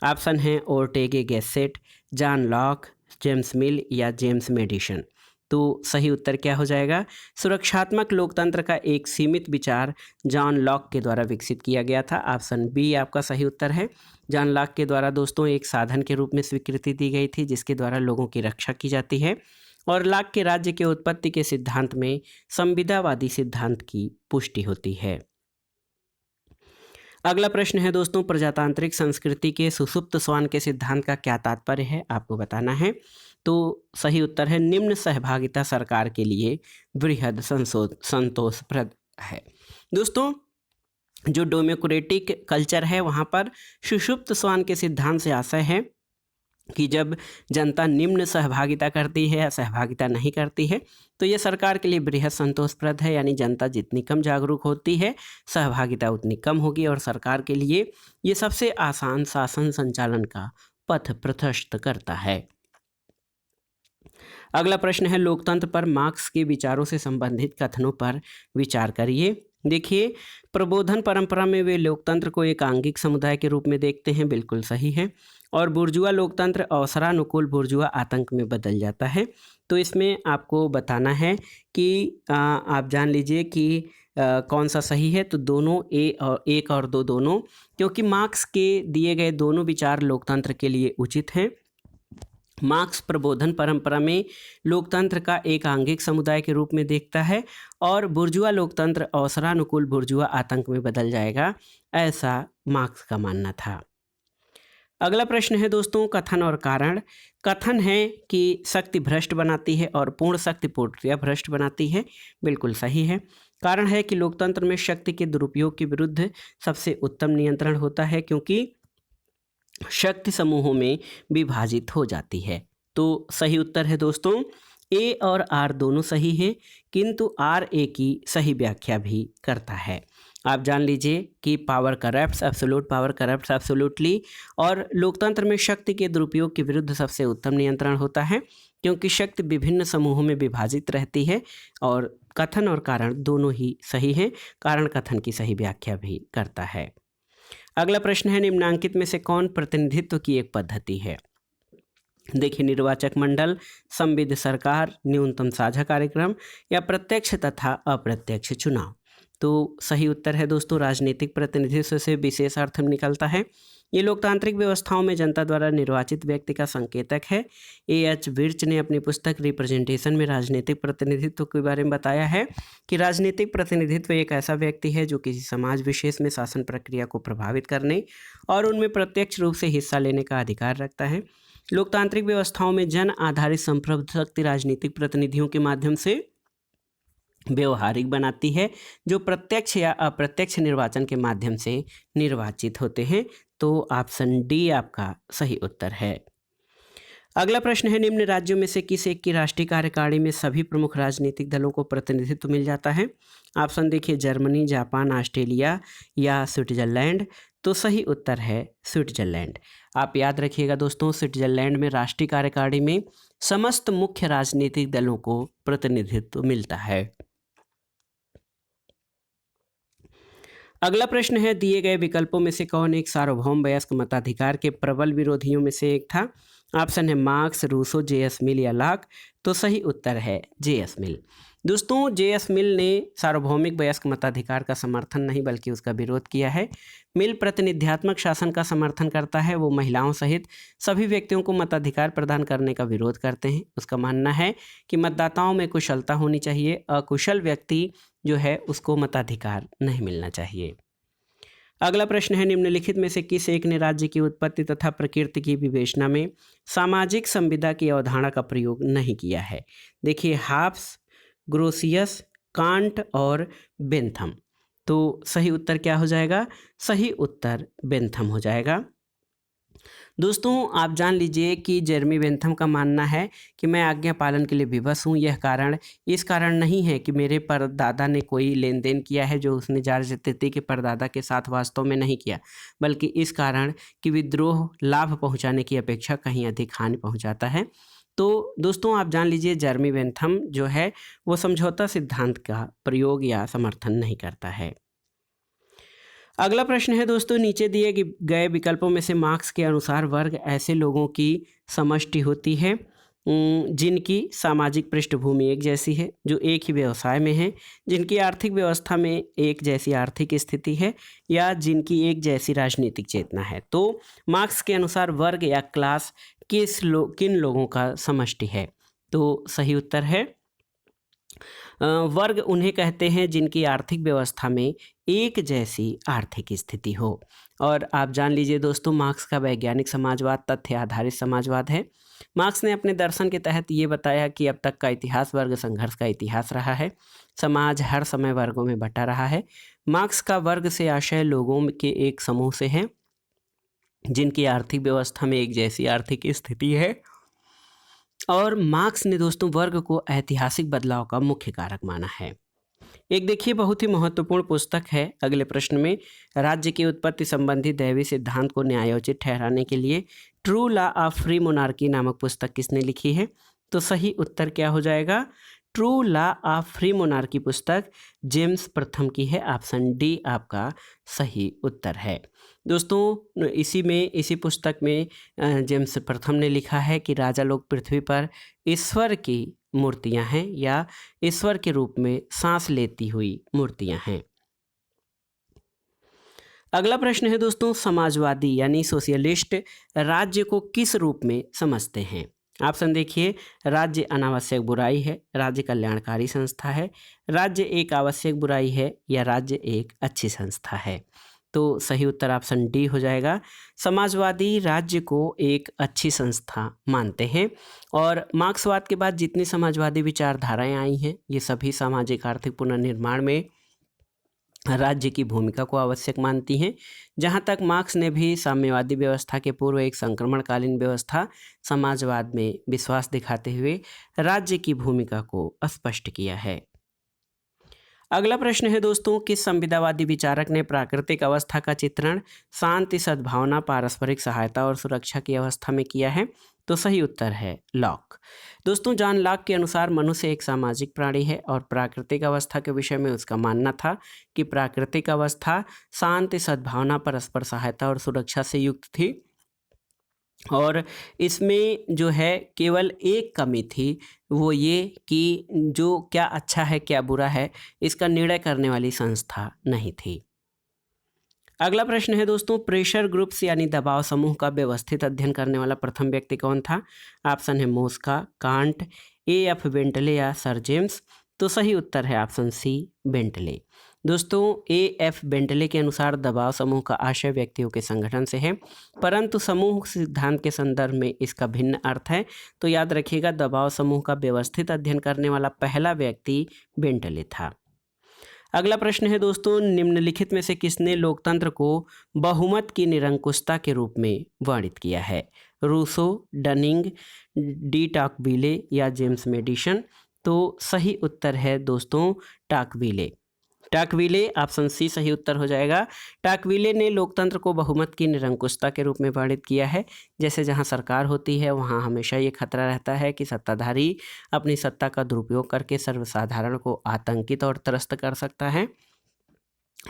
ऑप्शन है Ortega Gasset, John Locke, James Mill या जेम्स मेडिसन। तो सही उत्तर क्या हो जाएगा? सुरक्षात्मक लोकतंत्र का एक सीमित विचार जॉन लॉक के द्वारा विकसित किया गया था। ऑप्शन बी आपका सही उत्तर है। जॉन लॉक के द्वारा दोस्तों एक साधन के रूप में स्वीकृति दी गई थी जिसके द्वारा लोगों की रक्षा की जाती है, और लॉक के राज्य के उत्पत्ति के सिद्धांत में संविदावादी सिद्धांत की पुष्टि होती है। अगला प्रश्न है दोस्तों, प्रजातांत्रिक संस्कृति के सुषुप्त श्वान के सिद्धांत का क्या तात्पर्य है, आपको बताना है। तो सही उत्तर है निम्न सहभागिता सरकार के लिए वृहद संतोषप्रद है। दोस्तों जो डेमोक्रेटिक कल्चर है वहाँ पर सुषुप्त श्वान के सिद्धांत से आशय है कि जब जनता निम्न सहभागिता करती है या सहभागिता नहीं करती है तो ये सरकार के लिए बृहद संतोषप्रद है, यानी जनता जितनी कम जागरूक होती है सहभागिता उतनी कम होगी और सरकार के लिए ये सबसे आसान शासन संचालन का पथ प्रशस्त करता है। अगला प्रश्न है, लोकतंत्र पर मार्क्स के विचारों से संबंधित कथनों पर विचार करिए। देखिए, प्रबोधन परंपरा में वे लोकतंत्र को एक आंगिक समुदाय के रूप में देखते हैं, बिल्कुल सही है। और बुर्जुआ लोकतंत्र अवसरानुकूल बुर्जुआ आतंक में बदल जाता है। तो इसमें आपको बताना है कि आप जान लीजिए कि कौन सा सही है। तो दोनों एक और दो दोनों, क्योंकि मार्क्स के दिए गए दोनों विचार लोकतंत्र के लिए उचित हैं। मार्क्स प्रबोधन परंपरा में लोकतंत्र का एक आंगिक समुदाय के रूप में देखता है और बुर्जुआ लोकतंत्र अवसरानुकूल बुर्जुआ आतंक में बदल जाएगा, ऐसा मार्क्स का मानना था। अगला प्रश्न है दोस्तों, कथन और कारण। कथन है कि शक्ति भ्रष्ट बनाती है और पूर्ण शक्ति पूर्णतया भ्रष्ट बनाती है, बिल्कुल सही है। कारण है कि लोकतंत्र में शक्ति के दुरुपयोग के विरुद्ध सबसे उत्तम नियंत्रण होता है क्योंकि शक्ति समूहों में विभाजित हो जाती है। तो सही उत्तर है दोस्तों ए और आर दोनों सही हैं, किंतु आर ए की सही व्याख्या भी करता है। आप जान लीजिए कि power corrupts, absolute power corrupts absolutely, और लोकतंत्र में शक्ति के दुरुपयोग के विरुद्ध सबसे उत्तम नियंत्रण होता है क्योंकि शक्ति विभिन्न समूहों में विभाजित रहती है। और कथन और कारण दोनों ही सही हैं, कारण कथन की सही व्याख्या भी करता है। अगला प्रश्न है, निम्नांकित में से कौन प्रतिनिधित्व की एक पद्धति है? देखिए, निर्वाचक मंडल, संविध सरकार, न्यूनतम साझा कार्यक्रम या प्रत्यक्ष तथा अप्रत्यक्ष चुनाव। तो सही उत्तर है दोस्तों राजनीतिक प्रतिनिधित्व से विशेष अर्थ निकलता है। ये लोकतांत्रिक व्यवस्थाओं में जनता द्वारा निर्वाचित व्यक्ति का संकेतक है। A.H. विर्च ने अपनी पुस्तक रिप्रेजेंटेशन में राजनीतिक प्रतिनिधित्व के बारे में बताया है कि राजनीतिक प्रतिनिधित्व एक ऐसा व्यक्ति है जो किसी समाज विशेष में शासन प्रक्रिया को प्रभावित करने और उनमें प्रत्यक्ष रूप से हिस्सा लेने का अधिकार रखता है। लोकतांत्रिक व्यवस्थाओं में जन आधारित संप्रभुत्व शक्ति राजनीतिक प्रतिनिधियों के माध्यम से व्यवहारिक बनाती है जो प्रत्यक्ष या अप्रत्यक्ष निर्वाचन के माध्यम से निर्वाचित होते हैं। तो ऑप्शन डी आपका सही उत्तर है। अगला प्रश्न है, निम्न राज्यों में से किस एक की राष्ट्रीय कार्यकारिणी में सभी प्रमुख राजनीतिक दलों को प्रतिनिधित्व मिल जाता है? ऑप्शन देखिए, जर्मनी, जापान, ऑस्ट्रेलिया या स्विट्जरलैंड। तो सही उत्तर है स्विट्जरलैंड। आप याद रखिएगा दोस्तों, स्विट्जरलैंड में राष्ट्रीय कार्यकारिणी में समस्त मुख्य राजनीतिक दलों को प्रतिनिधित्व मिलता है। अगला प्रश्न है, दिए गए विकल्पों में से कौन एक सार्वभौम वयस्क मताधिकार के प्रबल विरोधियों में से एक था? ऑप्शन है मार्क्स, रूसो, J.S. मिल या लॉक। तो सही उत्तर है J.S. मिल। दोस्तों J.S. मिल ने सार्वभौमिक वयस्क मताधिकार का समर्थन नहीं बल्कि उसका विरोध किया है। मिल प्रतिनिध्यात्मक शासन का समर्थन करता है, वो महिलाओं सहित सभी व्यक्तियों को मताधिकार प्रदान करने का विरोध करते हैं। उसका मानना है कि मतदाताओं में कुशलता होनी चाहिए, अकुशल व्यक्ति जो है उसको मताधिकार नहीं मिलना चाहिए। अगला प्रश्न है, निम्नलिखित में से किस एक ने राज्य की उत्पत्ति तथा प्रकृति की विवेचना में सामाजिक संविदा की अवधारणा का प्रयोग नहीं किया है? देखिए, हाब्स, ग्रोसियस, कांट और बेंथम। तो सही उत्तर क्या हो जाएगा? सही उत्तर बेंथम हो जाएगा। दोस्तों आप जान लीजिए कि जेरेमी बेंथम का मानना है कि मैं आज्ञा पालन के लिए विवश हूँ। यह कारण इस कारण नहीं है कि मेरे परदादा ने कोई लेन देन किया है जो उसने जॉर्ज तृतीय के परदादा के साथ वास्तव में नहीं किया, बल्कि इस कारण कि विद्रोह लाभ पहुँचाने की अपेक्षा कहीं अधिक हानि पहुँचाता है। तो दोस्तों आप जान लीजिए जेरेमी बेंथम जो है वो समझौता सिद्धांत का प्रयोग या समर्थन नहीं करता है। अगला प्रश्न है दोस्तों, नीचे दिए गए विकल्पों में से मार्क्स के अनुसार वर्ग ऐसे लोगों की समष्टि होती है जिनकी सामाजिक पृष्ठभूमि एक जैसी है, जो एक ही व्यवसाय में हैं, जिनकी आर्थिक व्यवस्था में एक जैसी आर्थिक स्थिति है, या जिनकी एक जैसी राजनीतिक चेतना है। तो मार्क्स के अनुसार वर्ग या क्लास किन लोगों का समष्टि है? तो सही उत्तर है वर्ग उन्हें कहते हैं जिनकी आर्थिक व्यवस्था में एक जैसी आर्थिक स्थिति हो। और आप जान लीजिए दोस्तों, मार्क्स का वैज्ञानिक समाजवाद तथ्य आधारित समाजवाद है। मार्क्स ने अपने दर्शन के तहत ये बताया कि अब तक का इतिहास वर्ग संघर्ष का इतिहास रहा है। समाज हर समय वर्गों में बटा रहा है। मार्क्स का वर्ग से आशय लोगों के एक समूह से है जिनकी आर्थिक व्यवस्था में एक जैसी आर्थिक स्थिति है। और मार्क्स ने दोस्तों वर्ग को ऐतिहासिक बदलाव का मुख्य कारक माना है। एक देखिए बहुत ही महत्वपूर्ण पुस्तक है अगले प्रश्न में, राज्य की उत्पत्ति संबंधी दैवी सिद्धांत को न्यायोचित ठहराने के लिए true law of free monarchy नामक पुस्तक किसने लिखी है? तो सही उत्तर क्या हो जाएगा? True law of free monarchy पुस्तक जेम्स प्रथम की है। ऑप्शन डी आपका सही उत्तर है। दोस्तों इसी पुस्तक में जेम्स प्रथम ने लिखा है कि राजा लोग पृथ्वी पर ईश्वर की मूर्तियां हैं या ईश्वर के रूप में सांस लेती हुई मूर्तियां हैं। अगला प्रश्न है दोस्तों, समाजवादी यानी सोशलिस्ट राज्य को किस रूप में समझते हैं? ऑप्शन देखिए, राज्य अनावश्यक बुराई है, राज्य कल्याणकारी संस्था है, राज्य एक आवश्यक बुराई है, या राज्य एक अच्छी संस्था है। तो सही उत्तर ऑप्शन डी हो जाएगा। समाजवादी राज्य को एक अच्छी संस्था मानते हैं। और मार्क्सवाद के बाद जितनी समाजवादी विचारधाराएं आई हैं, ये सभी सामाजिक आर्थिक पुनर्निर्माण में राज्य की भूमिका को आवश्यक मानती हैं। जहाँ तक मार्क्स ने भी साम्यवादी व्यवस्था के पूर्व एक संक्रमणकालीन व्यवस्था समाजवाद में विश्वास दिखाते हुए राज्य की भूमिका को स्पष्ट किया है। अगला प्रश्न है दोस्तों, किस संविदावादी विचारक ने प्राकृतिक अवस्था का चित्रण शांति, सद्भावना, पारस्परिक सहायता और सुरक्षा की अवस्था में किया है? तो सही उत्तर है लॉक। दोस्तों जॉन लॉक के अनुसार मनुष्य एक सामाजिक प्राणी है और प्राकृतिक अवस्था के विषय में उसका मानना था कि प्राकृतिक अवस्था शांति, सद्भावना, परस्पर सहायता और सुरक्षा से युक्त थी। और इसमें जो है केवल एक कमी थी, वो ये कि जो क्या अच्छा है क्या बुरा है इसका निर्णय करने वाली संस्था नहीं थी। अगला प्रश्न है दोस्तों, प्रेशर ग्रुप्स यानी दबाव समूह का व्यवस्थित अध्ययन करने वाला प्रथम व्यक्ति कौन था? ऑप्शन है मोस्का, कांट, एफ बेंटले या सर जेम्स। तो सही उत्तर है ऑप्शन सी बेंटले। दोस्तों एफ बेंटले के अनुसार दबाव समूह का आशय व्यक्तियों के संगठन से है, परंतु समूह सिद्धांत के संदर्भ में इसका भिन्न अर्थ है। तो याद रखिएगा, दबाव समूह का व्यवस्थित अध्ययन करने वाला पहला व्यक्ति बेंटले था। अगला प्रश्न है दोस्तों, निम्नलिखित में से किसने लोकतंत्र को बहुमत की निरंकुशता के रूप में वर्णित किया है? रूसो, डनिंग, डी टॉकविले या जेम्स मेडिसन। तो सही उत्तर है दोस्तों टॉकविले। टॉकविले ऑप्शन सी सही उत्तर हो जाएगा। टॉकविले ने लोकतंत्र को बहुमत की निरंकुशता के रूप में वर्णित किया है। जैसे जहां सरकार होती है वहां हमेशा ये खतरा रहता है कि सत्ताधारी अपनी सत्ता का दुरुपयोग करके सर्वसाधारण को आतंकित और त्रस्त कर सकता है।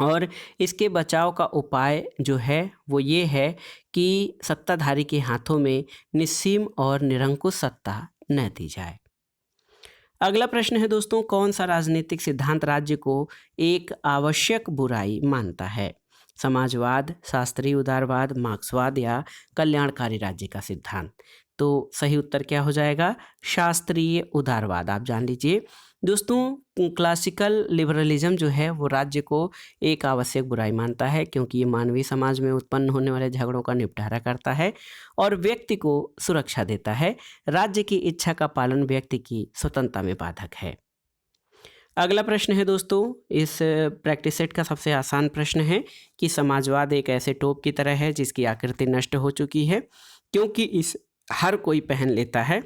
और इसके बचाव का उपाय जो है वो ये है कि सत्ताधारी के हाथों में निस्सीम और निरंकुश सत्ता न दी जाए। अगला प्रश्न है दोस्तों, कौन सा राजनीतिक सिद्धांत राज्य को एक आवश्यक बुराई मानता है? समाजवाद, शास्त्रीय उदारवाद, मार्क्सवाद या कल्याणकारी राज्य का सिद्धांत। तो सही उत्तर क्या हो जाएगा? शास्त्रीय उदारवाद। आप जान लीजिए दोस्तों, क्लासिकल लिबरलिज्म जो है वो राज्य को एक आवश्यक बुराई मानता है, क्योंकि ये मानवीय समाज में उत्पन्न होने वाले झगड़ों का निपटारा करता है और व्यक्ति को सुरक्षा देता है। राज्य की इच्छा का पालन व्यक्ति की स्वतंत्रता में बाधक है। अगला प्रश्न है दोस्तों, इस प्रैक्टिस सेट का सबसे आसान प्रश्न है कि समाजवाद एक ऐसे टोप की तरह है जिसकी आकृति नष्ट हो चुकी है क्योंकि इस हर कोई पहन लेता है।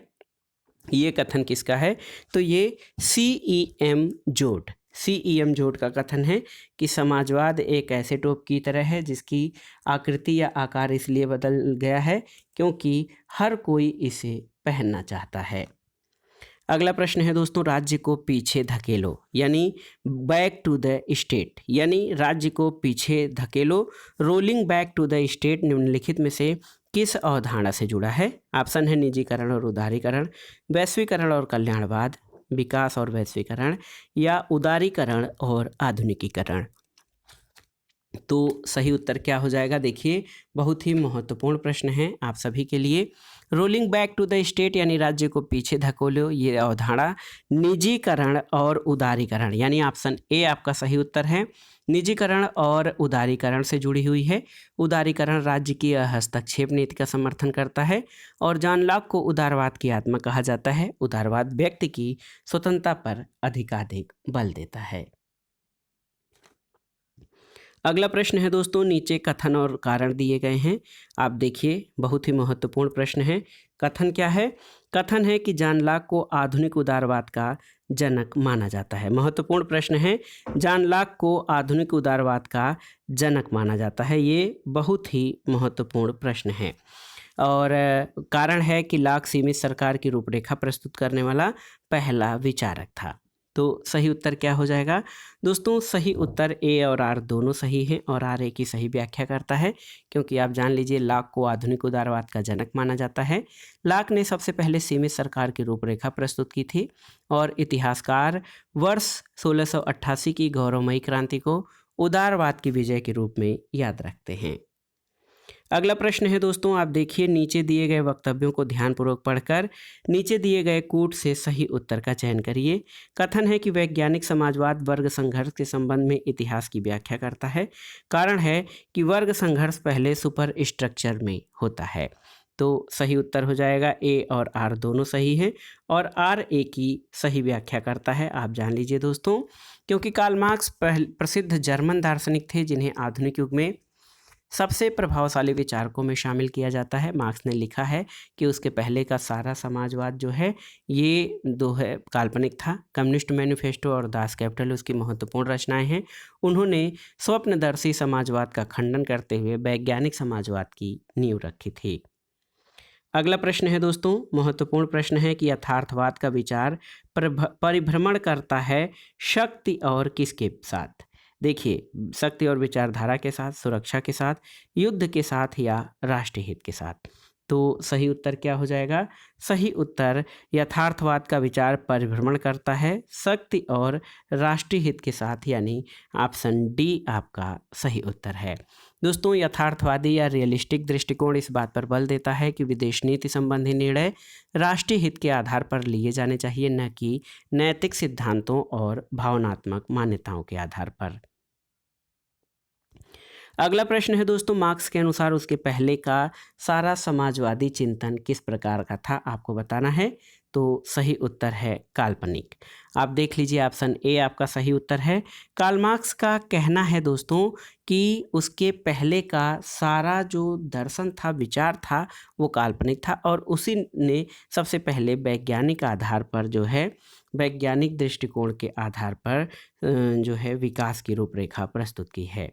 ये कथन किसका है? तो ये CEM जोड का कथन है कि समाजवाद एक ऐसे टोप की तरह है जिसकी आकृति या आकार इसलिए बदल गया है क्योंकि हर कोई इसे पहनना चाहता है। अगला प्रश्न है दोस्तों, राज्य को पीछे धकेलो यानी बैक टू द स्टेट, यानी राज्य को पीछे धकेलो, rolling back to the state निम्नलिखित में से किस अवधारणा से जुड़ा है? ऑप्शन है निजीकरण और उदारीकरण, वैश्वीकरण और कल्याणवाद, विकास और वैश्वीकरण, या उदारीकरण और आधुनिकीकरण। तो सही उत्तर क्या हो जाएगा? देखिए, बहुत ही महत्वपूर्ण प्रश्न है आप सभी के लिए। Rolling back to the state यानी राज्य को पीछे धकोलो, ये अवधारणा निजीकरण और उदारीकरण यानी ऑप्शन ए आपका सही उत्तर है। निजीकरण और उदारीकरण से जुड़ी हुई है। उदारीकरण राज्य की हस्तक्षेप नीति का समर्थन करता है और जॉन लॉक को उदारवाद की आत्मा कहा जाता है। उदारवाद व्यक्ति की स्वतंत्रता पर अधिकाधिक बल देता है। अगला प्रश्न है दोस्तों, नीचे कथन और कारण दिए गए हैं। आप देखिए, बहुत ही महत्वपूर्ण प्रश्न है। कथन क्या है? कथन है कि जॉन लॉक को आधुनिक उदारवाद का जनक माना जाता है। महत्वपूर्ण प्रश्न है, जॉन लॉक को आधुनिक उदारवाद का जनक माना जाता है। ये बहुत ही महत्वपूर्ण प्रश्न है। और कारण है कि लॉक सीमित सरकार की रूपरेखा प्रस्तुत करने वाला पहला विचारक था। तो सही उत्तर क्या हो जाएगा? दोस्तों, सही उत्तर ए और आर दोनों सही हैं और आर ए की सही व्याख्या करता है, क्योंकि आप जान लीजिए लॉक को आधुनिक उदारवाद का जनक माना जाता है। लॉक ने सबसे पहले सीमित सरकार की रूपरेखा प्रस्तुत की थी और इतिहासकार वर्ष 1688 की गौरवमयी क्रांति को उदारवाद की विजय के रूप में याद रखते हैं। अगला प्रश्न है दोस्तों, आप देखिए, नीचे दिए गए वक्तव्यों को ध्यानपूर्वक पढ़कर नीचे दिए गए कूट से सही उत्तर का चयन करिए। कथन है कि वैज्ञानिक समाजवाद वर्ग संघर्ष के संबंध में इतिहास की व्याख्या करता है। कारण है कि वर्ग संघर्ष पहले सुपर स्ट्रक्चर में होता है। तो सही उत्तर हो जाएगा ए और आर दोनों सही हैं और आर ए की सही व्याख्या करता है। आप जान लीजिए दोस्तों, क्योंकि कार्ल मार्क्स प्रसिद्ध जर्मन दार्शनिक थे जिन्हें आधुनिक युग में सबसे प्रभावशाली विचारकों में शामिल किया जाता है। मार्क्स ने लिखा है कि उसके पहले का सारा समाजवाद जो है ये दो है काल्पनिक था। कम्युनिस्ट मैनिफेस्टो और दास कैपिटल उसकी महत्वपूर्ण रचनाएं हैं। उन्होंने स्वप्नदर्शी समाजवाद का खंडन करते हुए वैज्ञानिक समाजवाद की नींव रखी थी। अगला प्रश्न है दोस्तों, महत्वपूर्ण प्रश्न है कि यथार्थवाद का विचार परिभ्रमण करता है शक्ति और किसके साथ? देखिए, शक्ति और विचारधारा के साथ, सुरक्षा के साथ, युद्ध के साथ या राष्ट्रीय हित के साथ। तो सही उत्तर क्या हो जाएगा? सही उत्तर यथार्थवाद का विचार परिभ्रमण करता है शक्ति और राष्ट्रीय हित के साथ, यानी ऑप्शन डी आपका सही उत्तर है। दोस्तों, यथार्थवादी या रियलिस्टिक दृष्टिकोण इस बात पर बल देता है कि विदेश नीति संबंधी निर्णय राष्ट्रीय हित के आधार पर लिए जाने चाहिए, न कि नैतिक सिद्धांतों और भावनात्मक मान्यताओं के आधार पर। अगला प्रश्न है दोस्तों, मार्क्स के अनुसार उसके पहले का सारा समाजवादी चिंतन किस प्रकार का था? आपको बताना है। तो सही उत्तर है काल्पनिक। आप देख लीजिए, ऑप्शन ए आपका सही उत्तर है। कार्ल मार्क्स का कहना है दोस्तों कि उसके पहले का सारा जो दर्शन था, विचार था, वो काल्पनिक था और उसी ने सबसे पहले वैज्ञानिक आधार पर जो है, वैज्ञानिक दृष्टिकोण के आधार पर जो है विकास की रूपरेखा प्रस्तुत की है।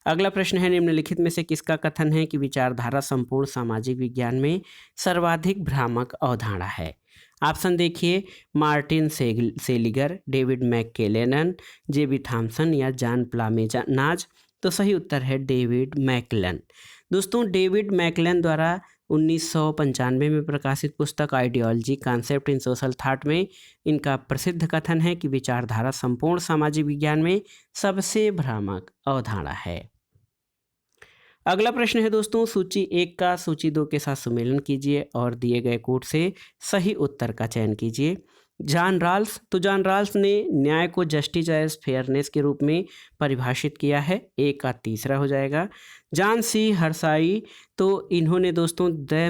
अगला प्रश्न है, निम्नलिखित में से किसका कथन है कि विचारधारा संपूर्ण सामाजिक विज्ञान में सर्वाधिक भ्रामक अवधारणा है? ऑप्शन देखिए, मार्टिन सेलिगर, डेविड मैकक्लेलन, जेबी थॉमसन या जॉन प्लामेनाज। तो सही उत्तर है डेविड मैकक्लेलन। दोस्तों, डेविड मैकक्लेलन द्वारा 1995 में प्रकाशित पुस्तक ideology concept in social thought में इनका प्रसिद्ध कथन है कि विचारधारा संपूर्ण सामाजिक विज्ञान में सबसे भ्रामक अवधारणा है। अगला प्रश्न है दोस्तों, सूची 1 का सूची 2 के साथ सुमेलन कीजिए और दिए गए कोड से सही उत्तर का चयन कीजिए। जॉन राल्स, तो जॉन राल्स ने न्याय को जस्टिस एज फेयरनेस के रूप में परिभाषित किया है। ए का तीसरा हो जाएगा। जॉन सी हर्साई, तो इन्होंने दोस्तों द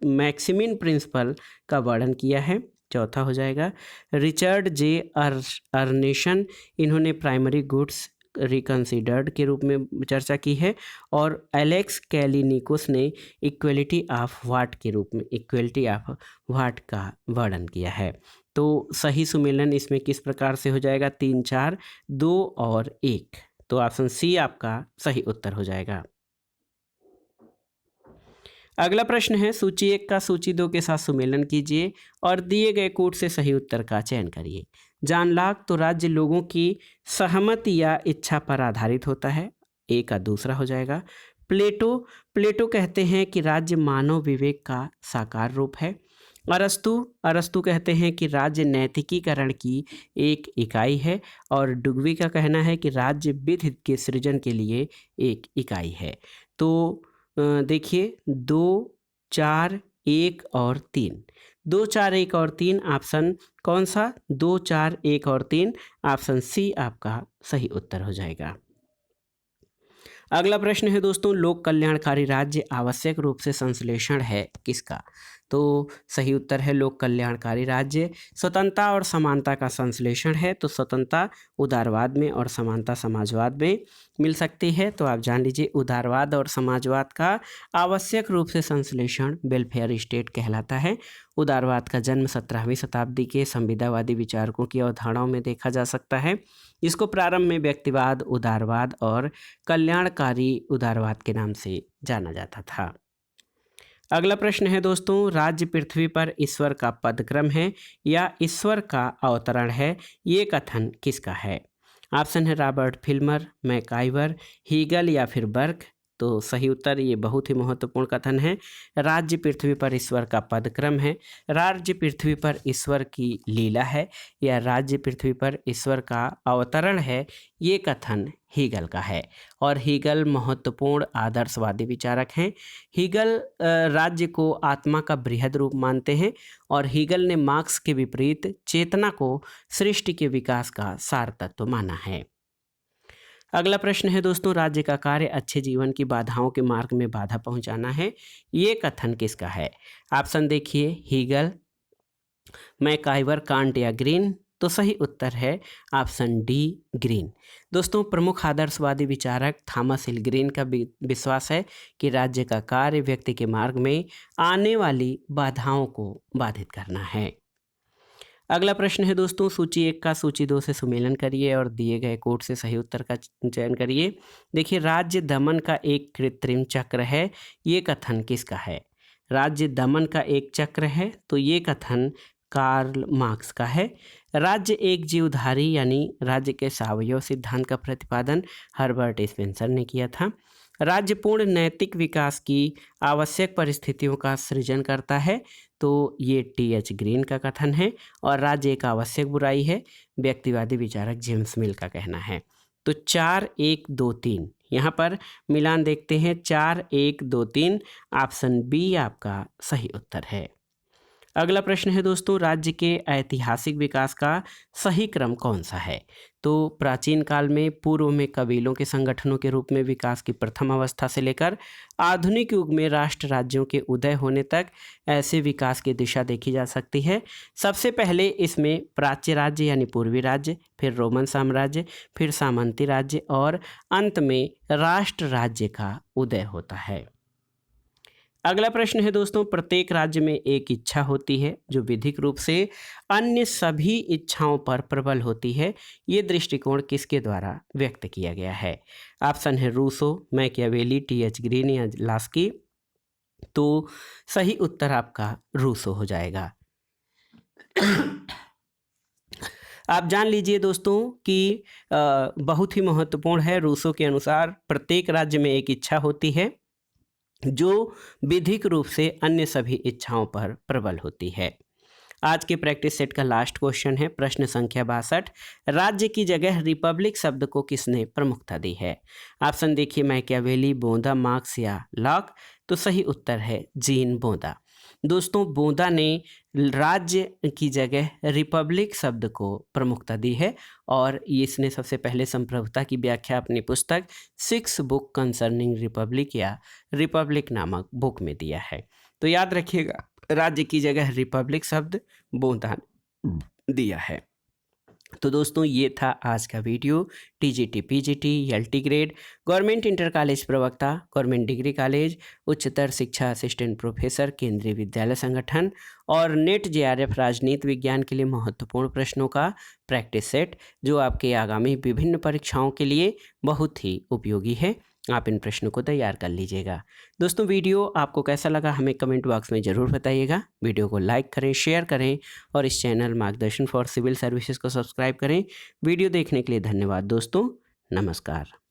मैक्सिमिन प्रिंसिपल का वर्णन किया है। चौथा हो जाएगा। रिचर्ड जे अर्नेशन, इन्होंने प्राइमरी गुड्स रिकन्सिडर्ड के रूप में चर्चा की है और एलेक्स कैलिनिकोस ने इक्वलिटी ऑफ व्हाट के रूप में इक्वलिटी ऑफ व्हाट का वर्णन किया है। तो सही सुमेलन इसमें किस प्रकार से हो जाएगा? 3, 4, 2 और 1। तो ऑप्शन सी आपका सही उत्तर हो जाएगा। अगला प्रश्न है, सूची 1 का सूची 2 के साथ सुमेलन कीजिए और दिए गए कोड से सही उत्तर का चयन करिए। जॉन लॉक, तो राज्य लोगों की सहमति या इच्छा पर आधारित होता है। ए का दूसरा हो जाएगा। प्लेटो कहते हैं कि राज्य मानव विवेक का साकार रूप है। अरस्तु कहते हैं कि राज्य नैतिकीकरण की एक इकाई है। और डुगवी का कहना है कि राज्य विधि के सृजन के लिए एक इकाई है। तो देखिए 2, 4, 1 और 3, 2, 4, 1 और 3 ऑप्शन कौन सा? 2, 4, 1 और 3 ऑप्शन सी आपका सही उत्तर हो जाएगा। अगला प्रश्न है दोस्तों, लोक कल्याणकारी राज्य आवश्यक रूप से संश्लेषण है किसका? तो सही उत्तर है लोक कल्याणकारी राज्य स्वतंत्रता और समानता का संश्लेषण है। तो स्वतंत्रता उदारवाद में और समानता समाजवाद में मिल सकती है। तो आप जान लीजिए उदारवाद और समाजवाद का आवश्यक रूप से संश्लेषण वेलफेयर स्टेट कहलाता है। उदारवाद का जन्म 17वीं शताब्दी के संविदावादी विचारकों की अवधारणाओं में देखा जा सकता है। इसको प्रारंभ में व्यक्तिवाद उदारवाद और कल्याणकारी उदारवाद के नाम से जाना जाता था। अगला प्रश्न है दोस्तों, राज्य पृथ्वी पर ईश्वर का पदक्रम है या ईश्वर का अवतरण है, ये कथन किसका है? ऑप्शन है रॉबर्ट फिल्मर, मैकाइवर, हीगल या फिर बर्क। तो सही उत्तर ये बहुत ही महत्वपूर्ण कथन है। राज्य पृथ्वी पर ईश्वर का पदक्रम है, राज्य पृथ्वी पर ईश्वर की लीला है या राज्य पृथ्वी पर ईश्वर का अवतरण है, ये कथन हीगल का है। और हीगल महत्वपूर्ण आदर्शवादी विचारक हैं। हीगल राज्य को आत्मा का बृहद रूप मानते हैं और हीगल ने मार्क्स के विपरीत चेतना को सृष्टि के विकास का सार तत्व माना है। अगला प्रश्न है दोस्तों, राज्य का कार्य अच्छे जीवन की बाधाओं के मार्ग में बाधा पहुंचाना है, ये कथन किसका है? ऑप्शन देखिए हीगल, मैकाइवर, कांट या ग्रीन। तो सही उत्तर है ऑप्शन डी ग्रीन। दोस्तों प्रमुख आदर्शवादी विचारक थॉमस हिल ग्रीन का विश्वास है कि राज्य का कार्य व्यक्ति के मार्ग में आने वाली बाधाओं को बाधित करना है। अगला प्रश्न है दोस्तों, सूची 1 का सूची 2 से सुमेलन करिए और दिए गए कोड से सही उत्तर का चयन करिए। देखिए राज्य दमन का एक कृत्रिम चक्र है, ये कथन किसका है? राज्य दमन का एक चक्र है, तो ये कथन कार्ल मार्क्स का है। राज्य एक जीवधारी यानी राज्य के सावयव सिद्धांत का प्रतिपादन हर्बर्ट स्पेंसर ने किया था। राज्य पूर्ण नैतिक विकास की आवश्यक परिस्थितियों का सृजन करता है, तो ये टी.एच. ग्रीन का कथन है। और राज्य एक आवश्यक बुराई है, व्यक्तिवादी विचारक जेम्स मिल का कहना है। तो 4, 1, 2, 3 यहाँ पर मिलान देखते हैं। 4, 1, 2, 3 ऑप्शन बी आपका सही उत्तर है। अगला प्रश्न है दोस्तों, राज्य के ऐतिहासिक विकास का सही क्रम कौन सा है? तो प्राचीन काल में पूर्व में कबीलों के संगठनों के रूप में विकास की प्रथम अवस्था से लेकर आधुनिक युग में राष्ट्र राज्यों के उदय होने तक ऐसे विकास की दिशा देखी जा सकती है। सबसे पहले इसमें प्राच्य राज्य यानी पूर्वी राज्य, फिर रोमन साम्राज्य, फिर सामंती राज्य और अंत में राष्ट्र राज्य का उदय होता है। अगला प्रश्न है दोस्तों, प्रत्येक राज्य में एक इच्छा होती है जो विधिक रूप से अन्य सभी इच्छाओं पर प्रबल होती है, ये दृष्टिकोण किसके द्वारा व्यक्त किया गया है? ऑप्शन है रूसो, मैकियावेली, टी.एच. ग्रीन या लास्की। तो सही उत्तर आपका रूसो हो जाएगा। आप जान लीजिए दोस्तों कि बहुत ही महत्वपूर्ण है। रूसो के अनुसार प्रत्येक राज्य में एक इच्छा होती है जो विधिक रूप से अन्य सभी इच्छाओं पर प्रबल होती है। आज के प्रैक्टिस सेट का लास्ट क्वेश्चन है, प्रश्न संख्या 62। राज्य की जगह रिपब्लिक शब्द को किसने प्रमुखता दी है? ऑप्शन देखिए मैकियावेली, बोंदा, मार्क्स या लॉक। तो सही उत्तर है जीन बोंदा। दोस्तों बोंदा ने राज्य की जगह रिपब्लिक शब्द को प्रमुखता दी है और इसने सबसे पहले संप्रभुता की व्याख्या अपनी पुस्तक 6 बुक कंसर्निंग रिपब्लिक या रिपब्लिक नामक बुक में दिया है। तो याद रखिएगा, राज्य की जगह रिपब्लिक शब्द बोंदा दिया है। तो दोस्तों ये था आज का video. TGT, PGT, LT grade, government inter college प्रवक्ता, गवर्नमेंट डिग्री कॉलेज, उच्चतर शिक्षा असिस्टेंट प्रोफेसर, केंद्रीय विद्यालय संगठन और नेट जेआरएफ राजनीति विज्ञान के लिए महत्वपूर्ण प्रश्नों का प्रैक्टिस सेट, जो आपके आगामी विभिन्न परीक्षाओं के लिए बहुत ही उपयोगी है। आप इन प्रश्नों को तैयार कर लीजिएगा। दोस्तों वीडियो आपको कैसा लगा हमें कमेंट बॉक्स में ज़रूर बताइएगा। वीडियो को लाइक करें, शेयर करें और इस चैनल मार्गदर्शन फॉर सिविल सर्विसेज को सब्सक्राइब करें। वीडियो देखने के लिए धन्यवाद दोस्तों, नमस्कार।